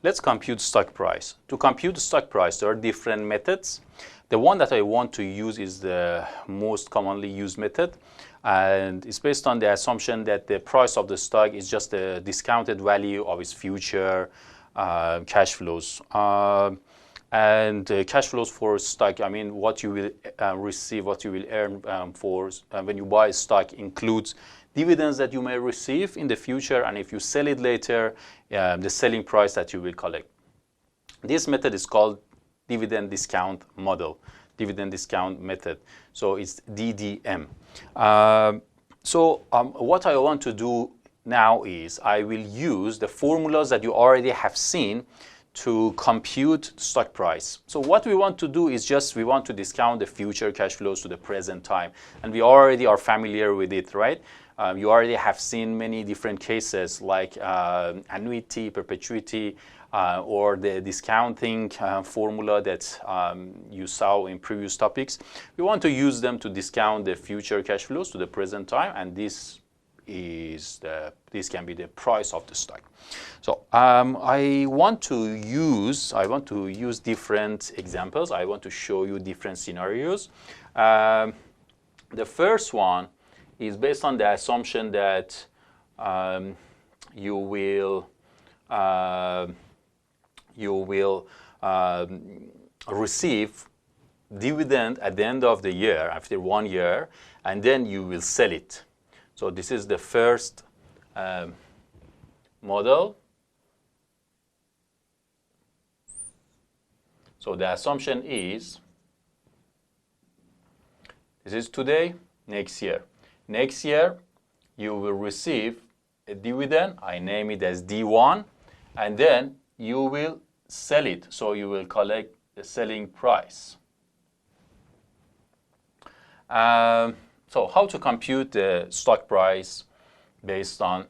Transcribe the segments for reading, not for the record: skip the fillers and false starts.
let's compute stock price. To compute the stock price, there are different methods. The one that I want to use is the most commonly used method, and it's based on the assumption that the price of the stock is just the discounted value of its future cash flows. And cash flows for stock, I mean, what you will receive, what you will earn when you buy stock includes dividends that you may receive in the future, and if you sell it later, the selling price that you will collect. This method is called dividend discount model, dividend discount method. So it's DDM. What I want to do now is I will use the formulas that you already have seen to compute stock price. So what we want to do is just we want to discount the future cash flows to the present time, and we already are familiar with it, right? You already have seen many different cases like annuity, perpetuity, or the discounting formula that you saw in previous topics. We want to use them to discount the future cash flows to the present time, and this can be the price of the stock. So I want to use different examples. I want to show you different scenarios. The first one is based on the assumption that you will receive dividend at the end of the year, after 1 year, and then you will sell it. So this is the first model. So the assumption is, this is today, next year. Next year, you will receive a dividend. I name it as D1, and then you will sell it. So you will collect the selling price. So how to compute the stock price based on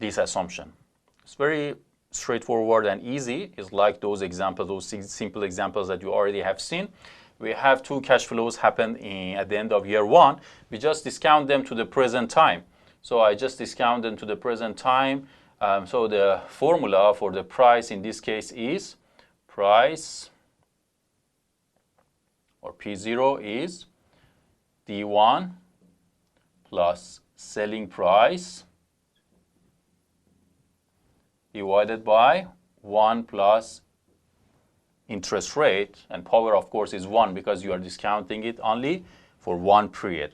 this assumption? It's very straightforward and easy. It's like those examples, those simple examples that you already have seen. We have two cash flows happen at the end of year 1. We just discount them to the present time. So I just discount them to the present time. So the formula for the price in this case is price, or P0 is D1 plus selling price divided by 1 plus interest rate, and power of course is 1 because you are discounting it only for 1 period.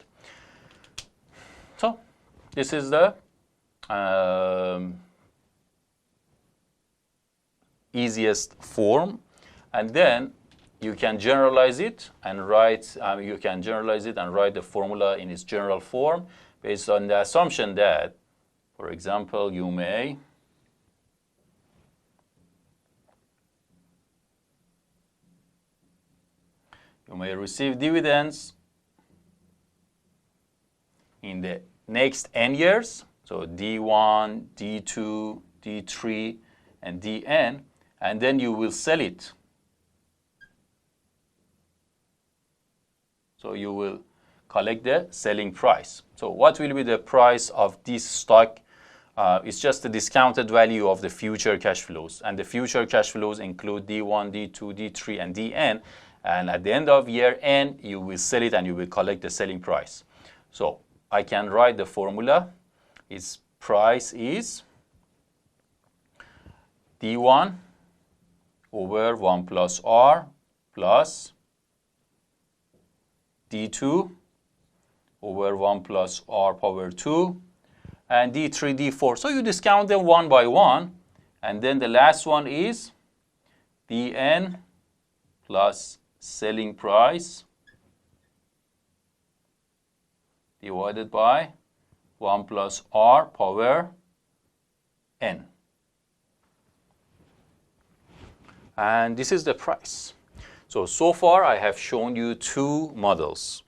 So this is the easiest form, and then you can generalize it and write the formula in its general form based on the assumption that, for example, you may receive dividends in the next n years, so D1, D2, D3, and Dn, and then you will sell it. So you will collect the selling price. So what will be the price of this stock? It's just the discounted value of the future cash flows, and the future cash flows include D1, D2, D3, and Dn. And at the end of year n, you will sell it and you will collect the selling price. So I can write the formula. Its price is D1 over 1 plus R plus D2 over 1 plus R power 2 and D3, D4. So you discount them one by one, and then the last one is Dn plus selling price divided by 1 plus R power n. And this is the price. So far I have shown you two models.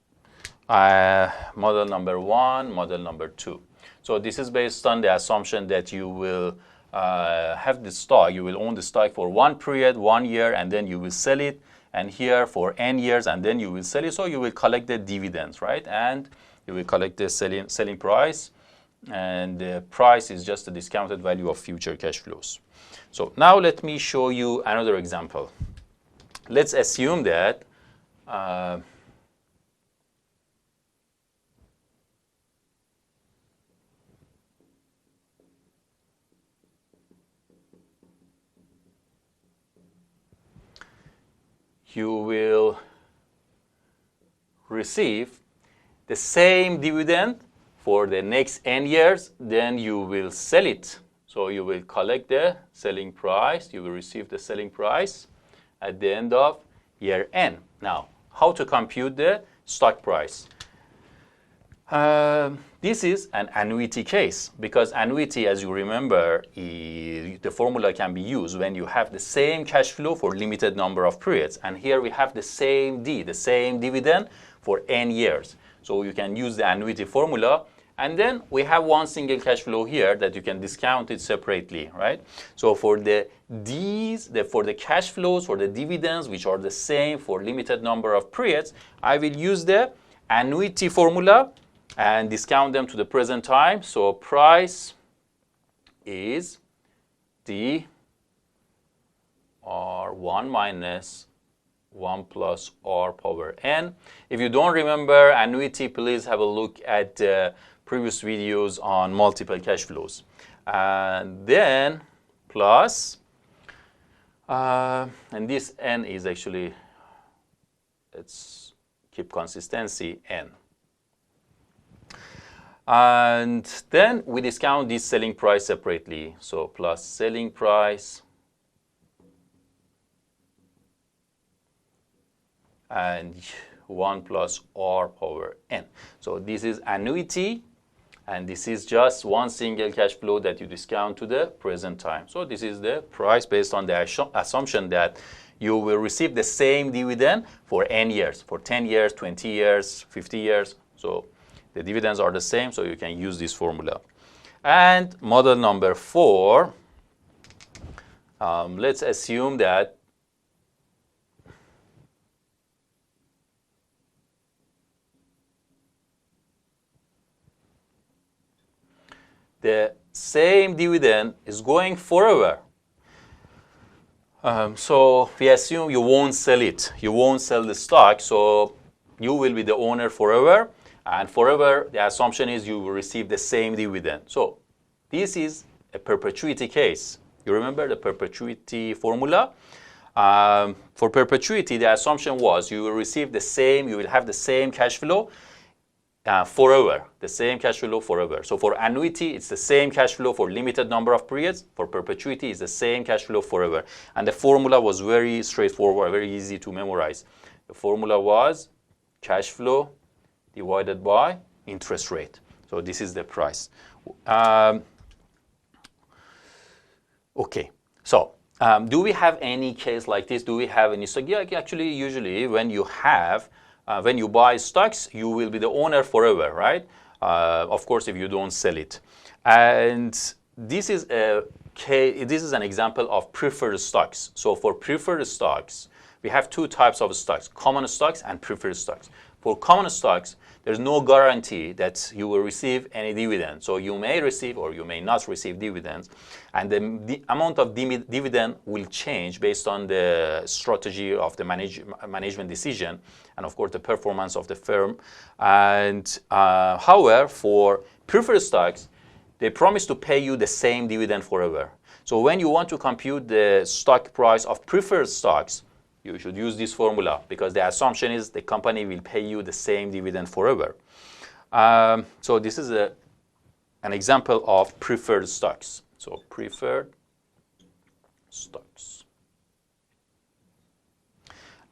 Model number 1, model number 2. So this is based on the assumption that you will have the stock, you will own the stock for 1 period, 1 year, and then you will sell it. And here for n years, and then you will sell it. So you will collect the dividends, right? And you will collect the selling price. And the price is just the discounted value of future cash flows. So now let me show you another example. Let's assume that you will receive the same dividend for the next n years, then you will sell it. So you will collect the selling price, you will receive the selling price at the end of year n. Now, how to compute the stock price? This is an annuity case, because annuity, as you remember, the formula can be used when you have the same cash flow for limited number of periods. And here we have the same D, the same dividend for n years. So you can use the annuity formula. And then we have one single cash flow here that you can discount it separately, right? So for the D's, for the cash flows, for the dividends, which are the same for limited number of periods, I will use the annuity formula and discount them to the present time. So price is D R1 minus 1 plus R power n. If you don't remember annuity, please have a look at previous videos on multiple cash flows. And then plus, and this n is actually, let's keep consistency, n. And then we discount this selling price separately. So plus selling price and 1 plus R power n. So this is annuity, and this is just one single cash flow that you discount to the present time. So this is the price based on the assumption that you will receive the same dividend for n years, for 10 years, 20 years, 50 years. So the dividends are the same, so you can use this formula. And model number 4, let's assume that the same dividend is going forever. So we assume you won't sell it. You won't sell the stock, so you will be the owner forever. And forever, the assumption is you will receive the same dividend. So this is a perpetuity case. You remember the perpetuity formula? For perpetuity, the assumption was you will receive the same, you will have the same cash flow forever, the same cash flow forever. So for annuity, it's the same cash flow for limited number of periods. For perpetuity, it's the same cash flow forever. And the formula was very straightforward, very easy to memorize. The formula was cash flow divided by interest rate. So this is the price. Okay, so do we have any case like this? Do we have any stock? Yeah, actually, usually when you buy stocks, you will be the owner forever, right? Of course, if you don't sell it. And this is an example of preferred stocks. So for preferred stocks, we have two types of stocks, common stocks and preferred stocks. For common stocks, there's no guarantee that you will receive any dividend. So you may receive or you may not receive dividends. And the amount of dividend will change based on the strategy of the management decision and, of course, the performance of the firm. And however, for preferred stocks, they promise to pay you the same dividend forever. So when you want to compute the stock price of preferred stocks, you should use this formula because the assumption is the company will pay you the same dividend forever. So this is an example of preferred stocks. So preferred stocks.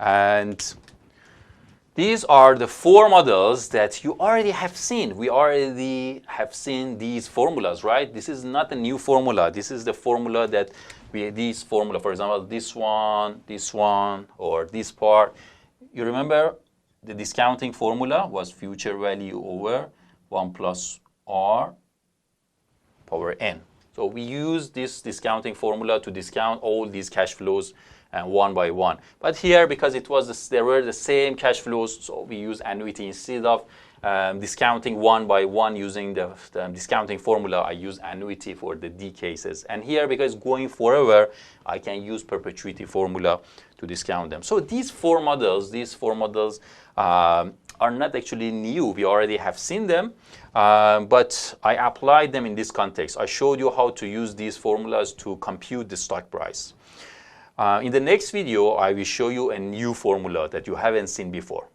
And these are the 4 models that you already have seen. We already have seen these formulas, right? This is not a new formula. This is the formula that this formula, for example, this one, or this part. You remember the discounting formula was future value over 1 plus R power n. So we use this discounting formula to discount all these cash flows one by one. But here, because they were the same cash flows, so we use annuity instead of discounting one by one using the discounting formula. I use annuity for the D cases. And here, because going forever, I can use perpetuity formula to discount them. So these four models are not actually new. We already have seen them, but I applied them in this context. I showed you how to use these formulas to compute the stock price. In the next video, I will show you a new formula that you haven't seen before.